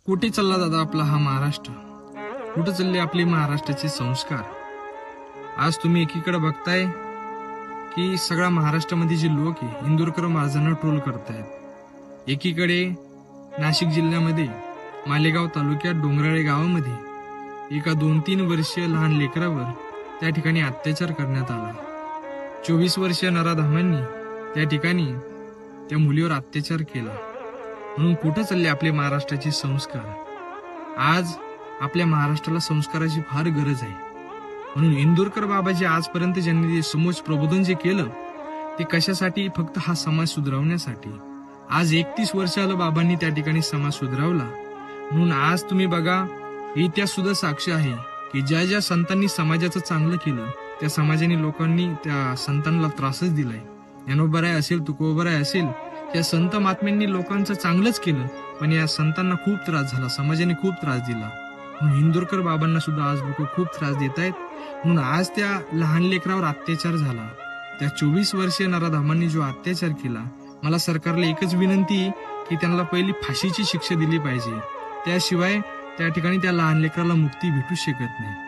कुठे चालला दादा आपला हा महाराष्ट्र? कुठे चालले आपले महाराष्ट्राचे संस्कार? आज तुम्ही एकीकडे बघताय की सगळ्या महाराष्ट्रामध्ये जे लोक आहे इंदुरकर महाराजांना ट्रोल करतायत। एकीकडे नाशिक जिल्ह्यामध्ये मालेगाव तालुक्यात डोंगराळे गावामध्ये एका 2-3 वर्षीय लहान लेकरावर त्या ठिकाणी अत्याचार करण्यात आला। 24 वर्षीय नराधमांनी त्या ठिकाणी त्या मुलीवर अत्याचार केला। म्हणून कुठे चालले आपले महाराष्ट्राचे संस्कार? आज आपल्या महाराष्ट्राला संस्काराची फार गरज आहे। म्हणून इंदुरकर बाबाजी आजपर्यंत ज्यांनी समोज प्रबोधन जे केलं ते कशासाठी? फक्त हा समाज सुधारवण्यासाठी। आज 31 वर्षाला बाबांनी त्या ठिकाणी समाज सुधारवला। म्हणून आज तुम्ही बघा, इतिहास सुद्धा साक्ष आहे की ज्या ज्या संतांनी समाजाचं चांगलं केलं त्या समाजाने लोकांनी त्या संतांना त्रासच दिलाय। ज्ञानोबराय असेल, तुकोबराय असेल, या संत महात्म्यांनी लोकांचं चांगलंच केलं, पण या संतांना खूप त्रास झाला, समाजाने खूप त्रास दिला। म्हणून इंदुरकर बाबांना सुद्धा आज लोक खूप त्रास देत आहेत। म्हणून आज त्या लहान लेकरावर अत्याचार झाला, त्या 24 वर्षीय नराधमांनी जो अत्याचार केला, मला सरकारला एकच विनंती की त्यांना पहिली फाशीची शिक्षा दिली पाहिजे, त्याशिवाय त्या ठिकाणी त्या लहान लेकराला मुक्ती भेटू शकत नाही।